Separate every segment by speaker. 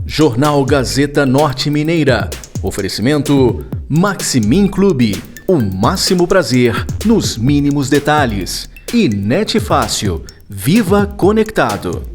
Speaker 1: Jornal Gazeta Norte Mineira. Oferecimento Maximin Clube. O máximo prazer nos mínimos detalhes. E Net Fácil. Viva Conectado.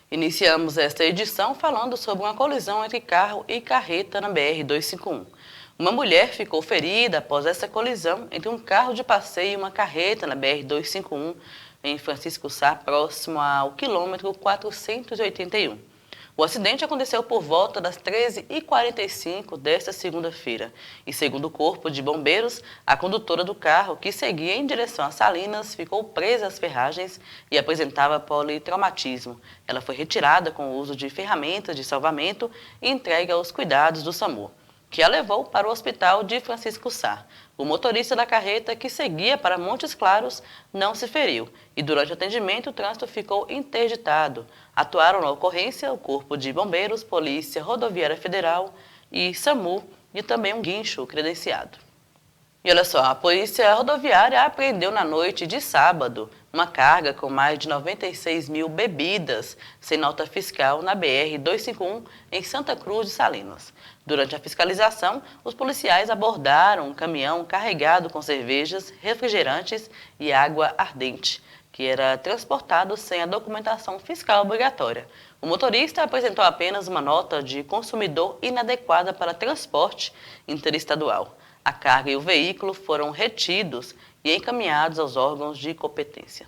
Speaker 2: Iniciamos esta edição falando sobre uma colisão entre carro e carreta na BR-251. Uma mulher ficou ferida após essa colisão entre um carro de passeio e uma carreta na BR-251 em Francisco Sá, próximo ao quilômetro 481. O acidente aconteceu por volta das 13h45 desta segunda-feira e, segundo o Corpo de Bombeiros, a condutora do carro, que seguia em direção a Salinas, ficou presa às ferragens e apresentava politraumatismo. Ela foi retirada com o uso de ferramentas de salvamento e entregue aos cuidados do SAMU, que a levou para o hospital de Francisco Sá. O motorista da carreta, que seguia para Montes Claros, não se feriu e durante o atendimento o trânsito ficou interditado. Atuaram na ocorrência o Corpo de Bombeiros, Polícia Rodoviária Federal e SAMU e também um guincho credenciado. E olha só, a Polícia Rodoviária apreendeu na noite de sábado uma carga com mais de 96 mil bebidas sem nota fiscal na BR-251 em Santa Cruz de Salinas. Durante a fiscalização, os policiais abordaram um caminhão carregado com cervejas, refrigerantes e água ardente, que era transportado sem a documentação fiscal obrigatória. O motorista apresentou apenas uma nota de consumidor inadequada para transporte interestadual. A carga e o veículo foram retidos e encaminhados aos órgãos de competência.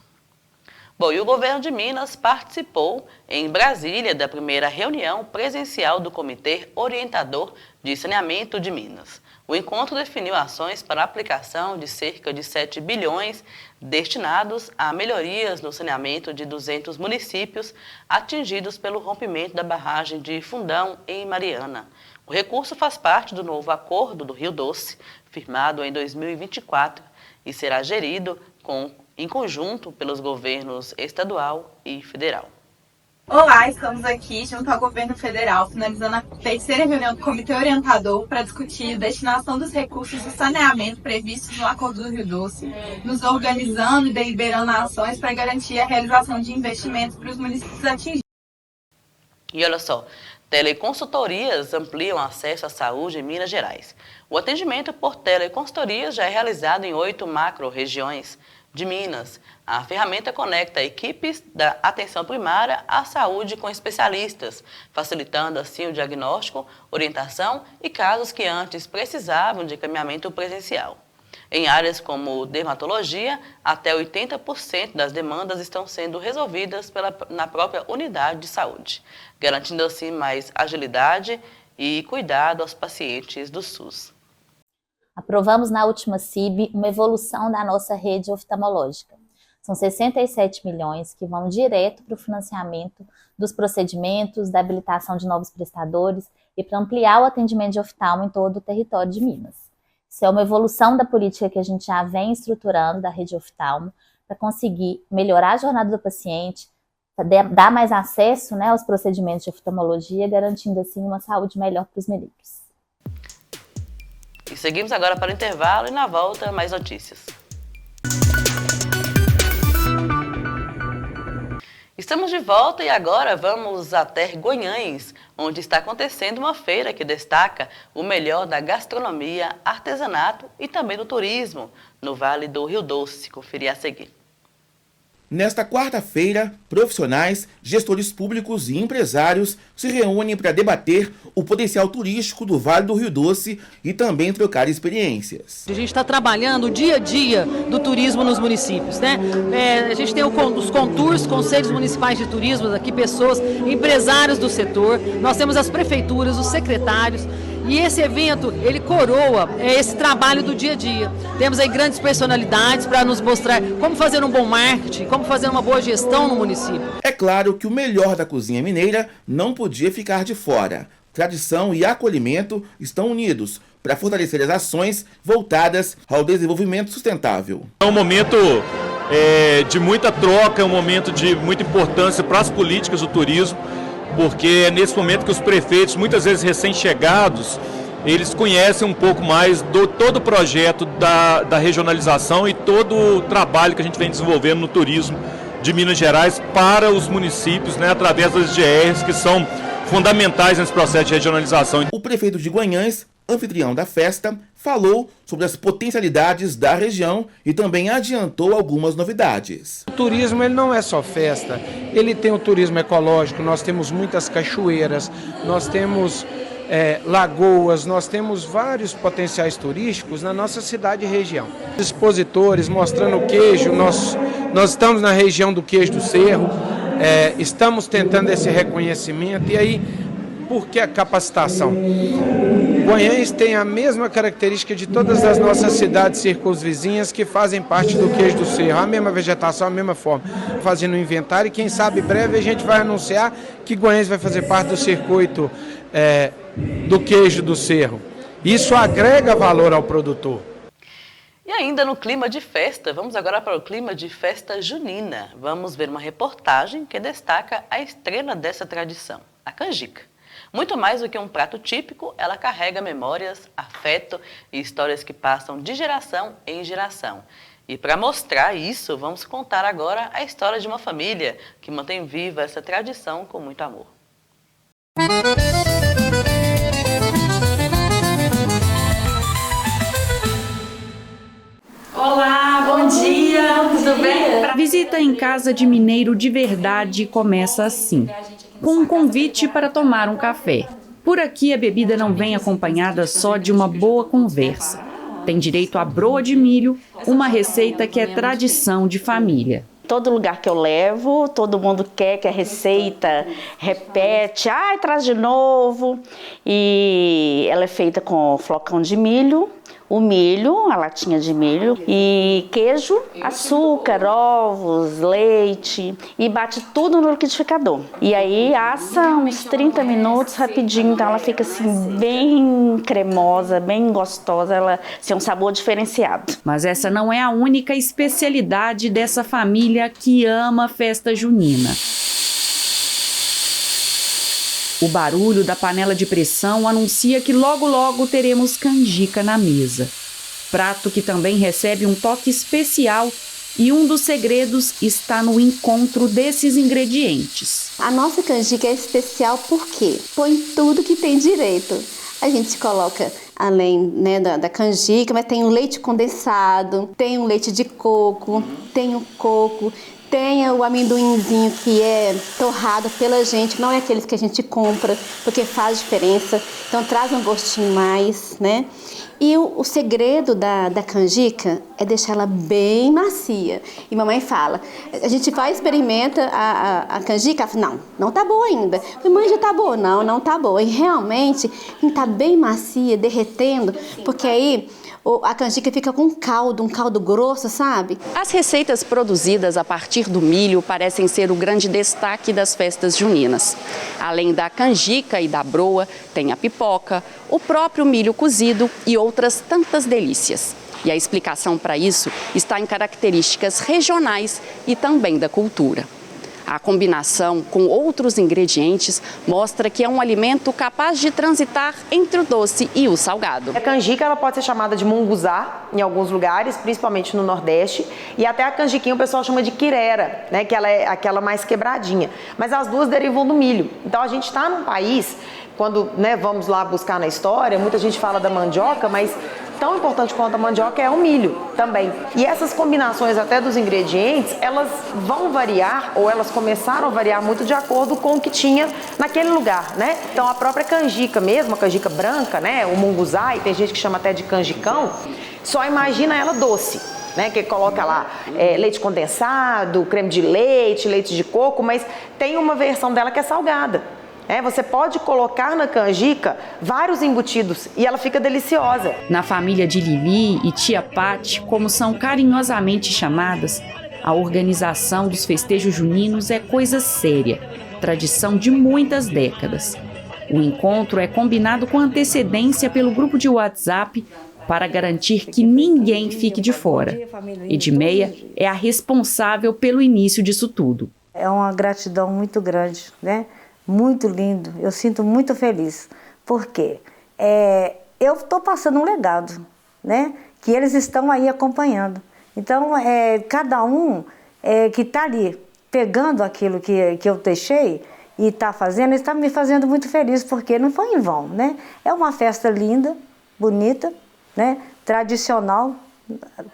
Speaker 2: Bom, e o governo de Minas participou em Brasília da primeira reunião presencial do Comitê Orientador de Saneamento de Minas. O encontro definiu ações para a aplicação de cerca de 7 bilhões destinados a melhorias no saneamento de 200 municípios atingidos pelo rompimento da barragem de Fundão, em Mariana. O recurso faz parte do novo Acordo do Rio Doce, firmado em 2024, e será gerido em conjunto pelos governos estadual e federal.
Speaker 3: Olá, estamos aqui junto ao governo federal, finalizando a terceira reunião do Comitê Orientador para discutir a destinação dos recursos do saneamento previstos no Acordo do Rio Doce, nos organizando e deliberando ações para garantir a realização de investimentos para os municípios atingidos.
Speaker 2: E olha só, teleconsultorias ampliam acesso à saúde em Minas Gerais. O atendimento por teleconsultorias já é realizado em 8 macro-regiões de Minas. A ferramenta conecta equipes da atenção primária à saúde com especialistas, facilitando assim o diagnóstico, orientação e casos que antes precisavam de encaminhamento presencial. Em áreas como dermatologia, até 80% das demandas estão sendo resolvidas na própria unidade de saúde, garantindo assim mais agilidade e cuidado aos pacientes do SUS.
Speaker 4: Aprovamos na última CIB uma evolução da nossa rede oftalmológica. São 67 milhões que vão direto para o financiamento dos procedimentos, da habilitação de novos prestadores e para ampliar o atendimento de oftalmo em todo o território de Minas. Isso é uma evolução da política que a gente já vem estruturando da rede oftalmo para conseguir melhorar a jornada do paciente, dar mais acesso, aos procedimentos de oftalmologia, garantindo assim uma saúde melhor para os mineiros.
Speaker 2: E seguimos agora para o intervalo e na volta mais notícias. Estamos de volta e agora vamos até Guanhães, onde está acontecendo uma feira que destaca o melhor da gastronomia, artesanato e também do turismo no Vale do Rio Doce. Conferir a seguir.
Speaker 5: Nesta quarta-feira, profissionais, gestores públicos e empresários se reúnem para debater o potencial turístico do Vale do Rio Doce e também trocar experiências.
Speaker 6: A gente está trabalhando o dia a dia do turismo nos municípios, né? A gente tem os contours, conselhos municipais de turismo, aqui pessoas, empresários do setor, nós temos as prefeituras, os secretários. E esse evento, ele coroa esse trabalho do dia a dia. Temos aí grandes personalidades para nos mostrar como fazer um bom marketing, como fazer uma boa gestão no município.
Speaker 5: É claro que o melhor da cozinha mineira não podia ficar de fora. Tradição e acolhimento estão unidos para fortalecer as ações voltadas ao desenvolvimento sustentável.
Speaker 7: É um momento de muita troca, é um momento de muita importância para as políticas do turismo, porque é nesse momento que os prefeitos, muitas vezes recém-chegados, eles conhecem um pouco mais do todo o projeto da regionalização e todo o trabalho que a gente vem desenvolvendo no turismo de Minas Gerais para os municípios, né, através das GRs, que são fundamentais nesse processo de regionalização.
Speaker 5: O prefeito de Guanhães, anfitrião da festa, falou sobre as potencialidades da região e também adiantou algumas novidades.
Speaker 8: O turismo ele não é só festa, ele tem o turismo ecológico, nós temos muitas cachoeiras, nós temos lagoas, nós temos vários potenciais turísticos na nossa cidade e região. Expositores mostrando o queijo, nós estamos na região do queijo do Cerro, estamos tentando esse reconhecimento. E aí, por que a capacitação? Guanhães tem a mesma característica de todas as nossas cidades circunvizinhas que fazem parte do queijo do Cerro, a mesma vegetação, a mesma forma. Fazendo um inventário e quem sabe breve a gente vai anunciar que Guanhães vai fazer parte do circuito do queijo do Cerro. Isso agrega valor ao produtor.
Speaker 2: E ainda no clima de festa, vamos agora para o clima de festa junina. Vamos ver uma reportagem que destaca a estrela dessa tradição, a canjica. Muito mais do que um prato típico, ela carrega memórias, afeto e histórias que passam de geração em geração. E para mostrar isso, vamos contar agora a história de uma família que mantém viva essa tradição com muito amor.
Speaker 9: Olá, bom dia, tudo bem? A visita em casa de mineiro de verdade começa assim, com um convite para tomar um café. Por aqui a bebida não vem acompanhada só de uma boa conversa. Tem direito à broa de milho, uma receita que é tradição de família.
Speaker 10: Todo lugar que eu levo, todo mundo quer que a receita repete, traz de novo. E ela é feita com flocão de milho, o milho, a latinha de milho, e queijo, açúcar, ovos, leite, e bate tudo no liquidificador. E aí assa uns 30 minutos rapidinho, então ela fica assim bem cremosa, bem gostosa, ela tem um sabor diferenciado.
Speaker 9: Mas essa não é a única especialidade dessa família que ama a festa junina. O barulho da panela de pressão anuncia que logo logo teremos canjica na mesa. Prato que também recebe um toque especial e um dos segredos está no encontro desses ingredientes.
Speaker 11: A nossa canjica é especial porque põe tudo que tem direito. A gente coloca, além da canjica, mas tem o leite condensado, tem o leite de coco, tem o coco, tem o amendoinzinho que é torrado pela gente, não é aqueles que a gente compra, porque faz diferença, então traz um gostinho mais, né? E o segredo da canjica é deixar ela bem macia. E mamãe fala, a gente vai experimenta a canjica, ela fala, não tá boa ainda. Mãe, já tá boa? Não tá boa. E realmente, tá bem macia, derretendo, porque aí a canjica fica com um caldo grosso, sabe?
Speaker 10: As receitas produzidas a partir do milho parecem ser o grande destaque das festas juninas. Além da canjica e da broa, tem a pipoca, o próprio milho cozido e outras tantas delícias. E a explicação para isso está em características regionais e também da cultura. A combinação com outros ingredientes mostra que é um alimento capaz de transitar entre o doce e o salgado.
Speaker 12: A canjica ela pode ser chamada de munguzá em alguns lugares, principalmente no Nordeste, e até a canjiquinha o pessoal chama de quirera, né, que ela é aquela mais quebradinha. Mas as duas derivam do milho. Então a gente está num país, quando vamos lá buscar na história, muita gente fala da mandioca, mas tão importante quanto a mandioca é o milho também. E essas combinações até dos ingredientes, elas vão variar, ou elas começaram a variar muito de acordo com o que tinha naquele lugar, né? Então a própria canjica mesmo, a canjica branca, né? O munguzá, e tem gente que chama até de canjicão, só imagina ela doce, né? Que coloca lá leite condensado, creme de leite, leite de coco, mas tem uma versão dela que é salgada. Você pode colocar na canjica vários embutidos e ela fica deliciosa.
Speaker 9: Na família de Lili e tia Pati, como são carinhosamente chamadas, a organização dos festejos juninos é coisa séria, tradição de muitas décadas. O encontro é combinado com antecedência pelo grupo de WhatsApp para garantir que ninguém fique de fora. Edmeia é a responsável pelo início disso tudo.
Speaker 13: É uma gratidão muito grande, né? Muito lindo. Eu sinto muito feliz, porque eu estou passando um legado, né? Que eles estão aí acompanhando. Então, cada um que está ali pegando aquilo que eu deixei e está fazendo, está me fazendo muito feliz, porque não foi em vão, né? É uma festa linda, bonita, né? Tradicional,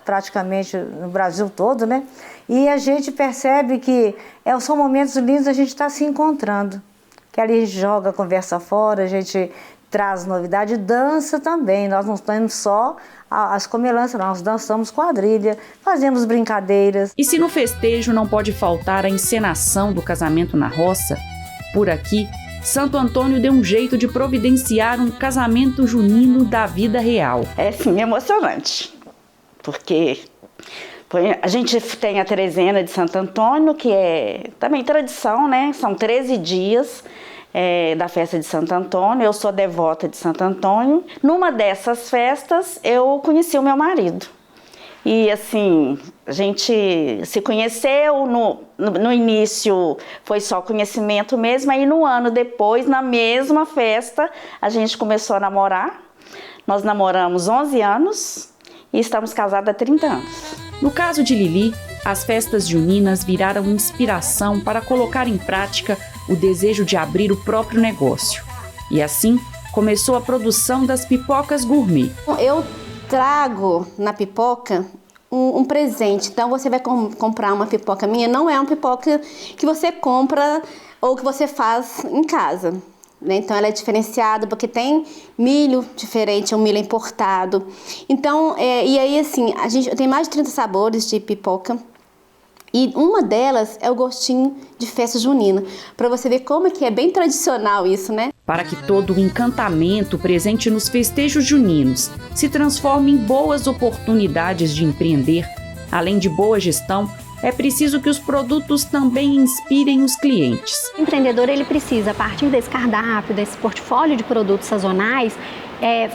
Speaker 13: praticamente no Brasil todo, né? E a gente percebe que são momentos lindos, a gente está se encontrando. Que ali a gente joga, conversa fora, a gente traz novidade, dança também. Nós não temos só as comelâncias, nós dançamos quadrilha, fazemos brincadeiras.
Speaker 9: E se no festejo não pode faltar a encenação do casamento na roça, por aqui, Santo Antônio deu um jeito de providenciar um casamento junino da vida real.
Speaker 10: É sim, emocionante, porque a gente tem a trezena de Santo Antônio, que é também tradição, né? São 13 dias da festa de Santo Antônio. Eu sou devota de Santo Antônio. Numa dessas festas, eu conheci o meu marido. E assim, a gente se conheceu, no início foi só conhecimento mesmo, aí no ano depois, na mesma festa, a gente começou a namorar. Nós namoramos 11 anos e estamos casados há 30 anos.
Speaker 9: No caso de Lili, as festas juninas viraram inspiração para colocar em prática o desejo de abrir o próprio negócio. E assim, começou a produção das pipocas gourmet.
Speaker 11: Eu trago na pipoca um presente. Então você vai comprar uma pipoca minha, não é uma pipoca que você compra ou que você faz em casa, né? Então ela é diferenciada porque tem milho diferente, é um milho importado. Então, e aí assim, a gente tem mais de 30 sabores de pipoca. E uma delas é o gostinho de festa junina, para você ver como que é bem tradicional isso, né?
Speaker 9: Para que todo o encantamento presente nos festejos juninos se transforme em boas oportunidades de empreender, além de boa gestão, é preciso que os produtos também inspirem os clientes.
Speaker 14: O empreendedor ele precisa, a partir desse cardápio, desse portfólio de produtos sazonais,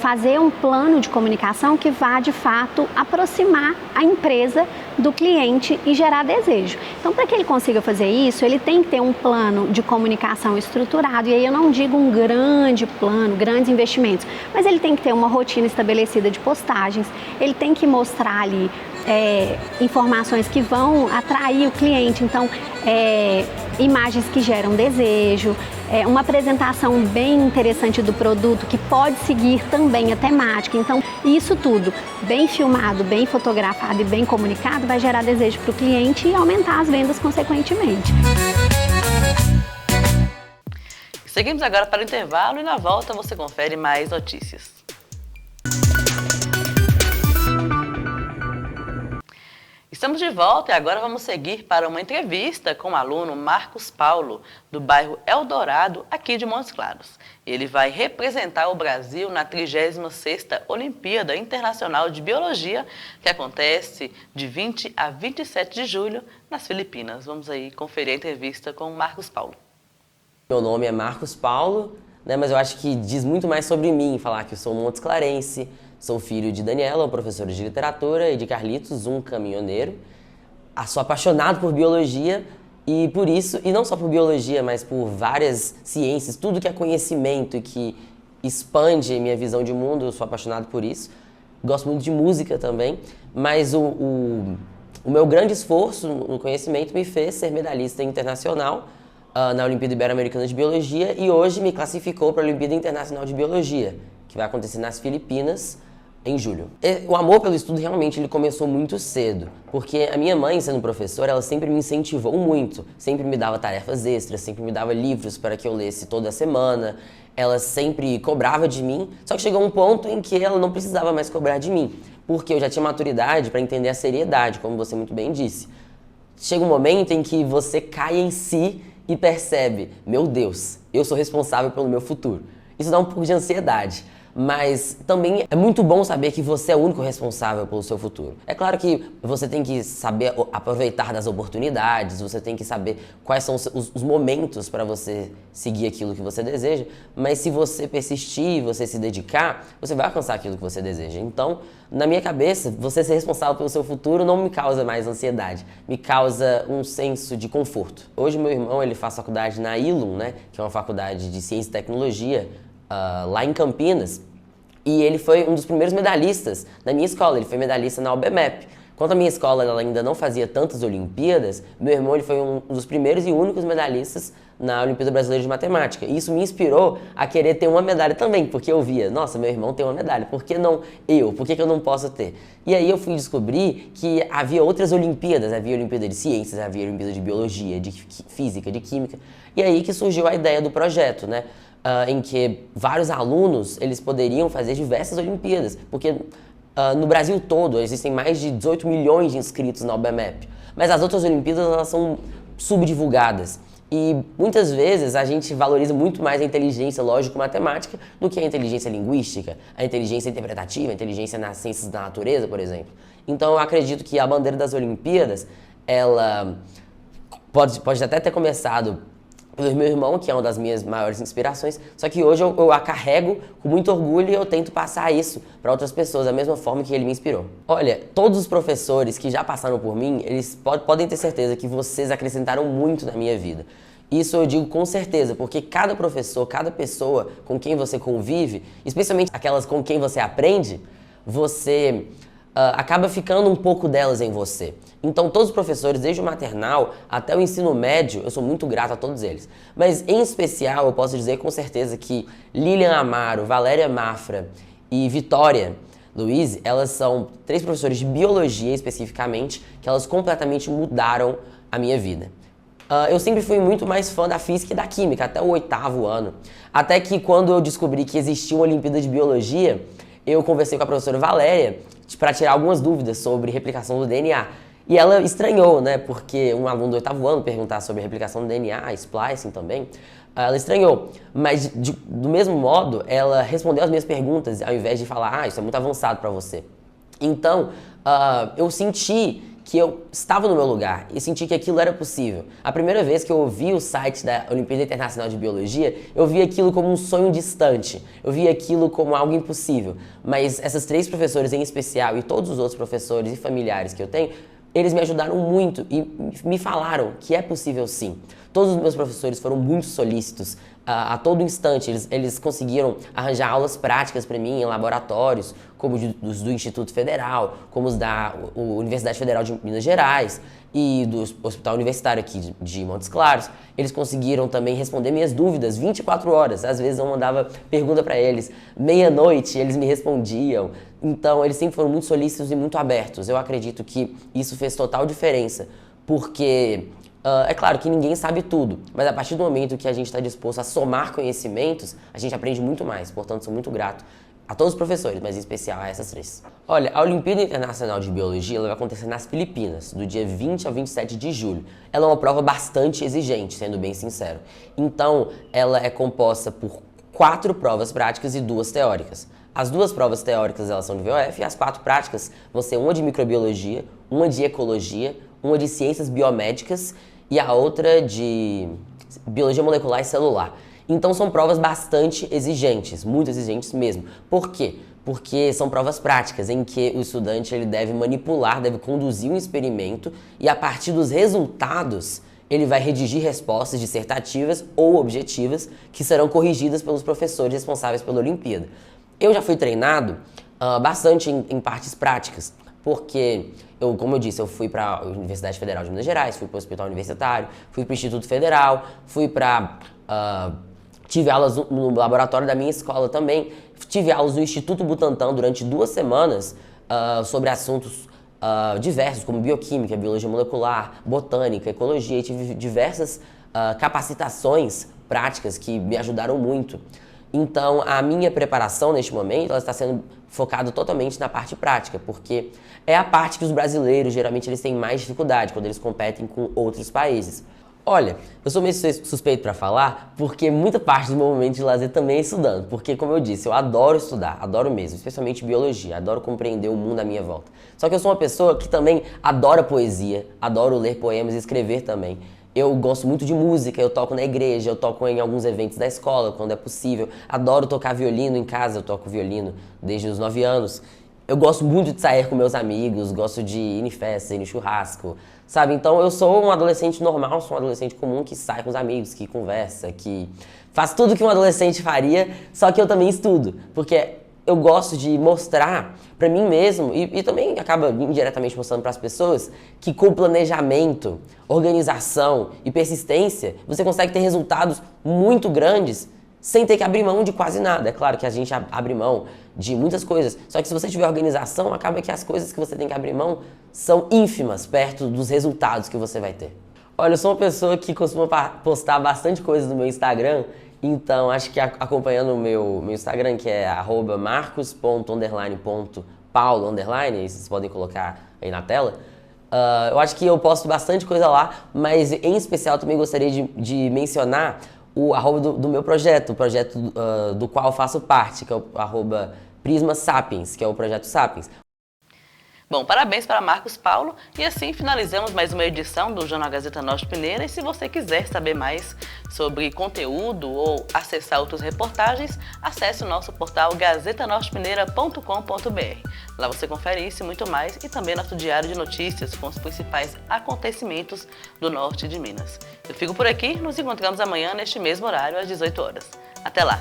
Speaker 14: fazer um plano de comunicação que vá, de fato, aproximar a empresa do cliente e gerar desejo. Então, para que ele consiga fazer isso, ele tem que ter um plano de comunicação estruturado. E aí eu não digo um grande plano, grandes investimentos, mas ele tem que ter uma rotina estabelecida de postagens, ele tem que mostrar ali informações que vão atrair o cliente. Então, imagens que geram desejo, uma apresentação bem interessante do produto que pode seguir também a temática. Então, isso tudo bem filmado, bem fotografado e bem comunicado vai gerar desejo para o cliente e aumentar as vendas consequentemente.
Speaker 2: Seguimos agora para o intervalo e na volta você confere mais notícias. Estamos de volta e agora vamos seguir para uma entrevista com o aluno Marcos Paulo, do bairro Eldorado, aqui de Montes Claros. Ele vai representar o Brasil na 36ª Olimpíada Internacional de Biologia, que acontece de 20 a 27 de julho nas Filipinas. Vamos aí conferir a entrevista com o Marcos Paulo.
Speaker 15: Meu nome é Marcos Paulo, né, mas eu acho que diz muito mais sobre mim falar que eu sou montes clarense. Sou filho de Daniela, professora de literatura, e de Carlitos, um caminhoneiro. Sou apaixonado por biologia e por isso, e não só por biologia, mas por várias ciências, tudo que é conhecimento e que expande minha visão de mundo, eu sou apaixonado por isso. Gosto muito de música também, mas o meu grande esforço no conhecimento me fez ser medalhista internacional na Olimpíada Ibero-Americana de Biologia e hoje me classificou para a Olimpíada Internacional de Biologia, que vai acontecer nas Filipinas, em julho. O amor pelo estudo realmente ele começou muito cedo, porque a minha mãe, sendo professora, ela sempre me incentivou muito, sempre me dava tarefas extras, sempre me dava livros para que eu lesse toda semana, ela sempre cobrava de mim, só que chegou um ponto em que ela não precisava mais cobrar de mim, porque eu já tinha maturidade para entender a seriedade, como você muito bem disse. Chega um momento em que você cai em si e percebe, meu Deus, eu sou responsável pelo meu futuro. Isso dá um pouco de ansiedade. mas também é muito bom saber que você é o único responsável pelo seu futuro. É claro que você tem que saber aproveitar das oportunidades, você tem que saber quais são os momentos para você seguir aquilo que você deseja, mas se você persistir, você se dedicar, você vai alcançar aquilo que você deseja. Então, na minha cabeça, você ser responsável pelo seu futuro não me causa mais ansiedade, me causa um senso de conforto. Hoje meu irmão, ele faz faculdade na ILUM, né, que é uma faculdade de ciência e tecnologia, lá em Campinas, e ele foi um dos primeiros medalhistas da minha escola, ele foi medalhista na UBMEP. Enquanto a minha escola ela ainda não fazia tantas Olimpíadas, meu irmão ele foi um dos primeiros e únicos medalhistas na Olimpíada Brasileira de Matemática. E isso me inspirou a querer ter uma medalha também, porque eu via, nossa, meu irmão tem uma medalha, por que não eu? Por que eu não posso ter? E aí eu fui descobrir que havia outras Olimpíadas, havia Olimpíada de Ciências, havia Olimpíada de Biologia, de Física, de Química, e aí que surgiu a ideia do projeto, né? Em que vários alunos eles poderiam fazer diversas Olimpíadas, porque no Brasil todo existem mais de 18 milhões de inscritos na UBMEP, mas as outras Olimpíadas elas são subdivulgadas e muitas vezes a gente valoriza muito mais a inteligência lógico-matemática do que a inteligência linguística, a inteligência interpretativa, a inteligência nas ciências da natureza, por exemplo. Então eu acredito que a bandeira das Olimpíadas ela pode até ter começado pelo meu irmão, que é uma das minhas maiores inspirações, só que hoje eu a carrego com muito orgulho e eu tento passar isso para outras pessoas, da mesma forma que ele me inspirou. Olha, todos os professores que já passaram por mim, eles podem ter certeza que vocês acrescentaram muito na minha vida. Isso eu digo com certeza, porque cada professor, cada pessoa com quem você convive, especialmente aquelas com quem você aprende, você acaba ficando um pouco delas em você. Então todos os professores, desde o maternal até o ensino médio, eu sou muito grato a todos eles. Mas em especial eu posso dizer com certeza que Lilian Amaro, Valéria Mafra e Vitória Luiz, elas são 3 professores de biologia especificamente, que elas completamente mudaram a minha vida. Eu sempre fui muito mais fã da física e da química, até o 8º ano. Até que quando eu descobri que existia uma Olimpíada de Biologia, eu conversei com a professora Valéria para tirar algumas dúvidas sobre replicação do DNA. E ela estranhou, né, porque um aluno do 8º ano perguntar sobre replicação do DNA, splicing também, ela estranhou. Mas do mesmo modo, ela respondeu as minhas perguntas ao invés de falar, isso é muito avançado para você. Então, eu senti que eu estava no meu lugar e senti que aquilo era possível. A primeira vez que eu ouvi o site da Olimpíada Internacional de Biologia, eu vi aquilo como um sonho distante, eu vi aquilo como algo impossível. Mas essas 3 professoras em especial e todos os outros professores e familiares que eu tenho, eles me ajudaram muito e me falaram que é possível sim. Todos os meus professores foram muito solícitos. A todo instante, eles conseguiram arranjar aulas práticas para mim em laboratórios, como os do Instituto Federal, como os da Universidade Federal de Minas Gerais e do Hospital Universitário aqui de Montes Claros. Eles conseguiram também responder minhas dúvidas 24 horas. Às vezes eu mandava pergunta para eles, meia-noite, eles me respondiam. Então, eles sempre foram muito solícitos e muito abertos. Eu acredito que isso fez total diferença, porque é claro que ninguém sabe tudo, mas a partir do momento que a gente está disposto a somar conhecimentos, a gente aprende muito mais. Portanto, sou muito grato a todos os professores, mas em especial a essas 3. Olha, a Olimpíada Internacional de Biologia ela vai acontecer nas Filipinas, do dia 20 ao 27 de julho. Ela é uma prova bastante exigente, sendo bem sincero. Então, ela é composta por 4 provas práticas e 2 teóricas. As 2 provas teóricas elas são de VOF e as 4 práticas vão ser uma de microbiologia, uma de ecologia, uma de ciências biomédicas e a outra de biologia molecular e celular. Então são provas bastante exigentes, muito exigentes mesmo. Por quê? Porque são provas práticas em que o estudante ele deve manipular, deve conduzir um experimento e a partir dos resultados ele vai redigir respostas dissertativas ou objetivas que serão corrigidas pelos professores responsáveis pela Olimpíada. Eu já fui treinado bastante em partes práticas, porque, como eu disse, eu fui para a Universidade Federal de Minas Gerais, fui para o Hospital Universitário, fui para o Instituto Federal, tive aulas no laboratório da minha escola também, tive aulas no Instituto Butantan durante 2 semanas sobre assuntos diversos, como bioquímica, biologia molecular, botânica, ecologia, e tive diversas capacitações práticas que me ajudaram muito. Então, a minha preparação neste momento ela está sendo focada totalmente na parte prática, porque é a parte que os brasileiros, geralmente, eles têm mais dificuldade quando eles competem com outros países. Olha, eu sou meio suspeito para falar, porque muita parte do meu momento de lazer também é estudando. Porque, como eu disse, eu adoro estudar, adoro mesmo, especialmente biologia, adoro compreender o mundo à minha volta. Só que eu sou uma pessoa que também adora poesia, adoro ler poemas e escrever também. Eu gosto muito de música, eu toco na igreja, eu toco em alguns eventos da escola, quando é possível. Adoro tocar violino em casa, eu toco violino desde os 9 anos. Eu gosto muito de sair com meus amigos, gosto de ir em festa, ir no churrasco, sabe? Então eu sou um adolescente normal, sou um adolescente comum que sai com os amigos, que conversa, que faz tudo que um adolescente faria, só que eu também estudo, porque eu gosto de mostrar pra mim mesmo e também acaba indiretamente mostrando pras pessoas que com planejamento, organização e persistência, você consegue ter resultados muito grandes sem ter que abrir mão de quase nada. É claro que a gente abre mão de muitas coisas, só que se você tiver organização, acaba que as coisas que você tem que abrir mão são ínfimas perto dos resultados que você vai ter. Olha, eu sou uma pessoa que costuma postar bastante coisas no meu Instagram, então acho que acompanhando o meu Instagram, que é marcos._paulo_, vocês podem colocar aí na tela, eu acho que eu posto bastante coisa lá, mas em especial também gostaria de mencionar o arroba do meu projeto, o projeto do qual eu faço parte, que é o arroba Prisma Sapiens, que é o projeto Sapiens.
Speaker 2: Bom, parabéns para Marcos Paulo e assim finalizamos mais uma edição do Jornal Gazeta Norte Mineira. E se você quiser saber mais sobre conteúdo ou acessar outras reportagens, acesse o nosso portal gazetanortemineira.com.br. Lá você confere isso e muito mais e também nosso diário de notícias com os principais acontecimentos do norte de Minas. Eu fico por aqui, nos encontramos amanhã neste mesmo horário às 18 horas. Até lá!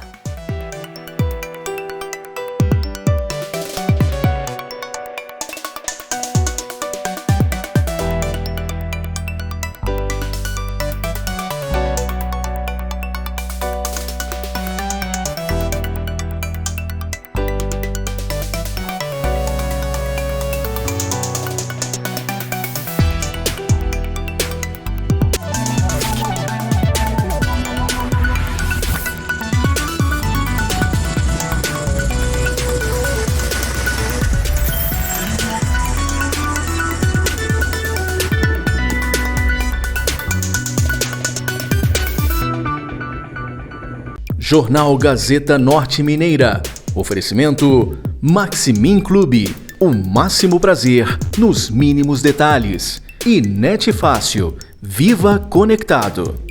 Speaker 1: Jornal Gazeta Norte Mineira. Oferecimento Maximin Clube. O máximo prazer nos mínimos detalhes. E Net Fácil. Viva Conectado.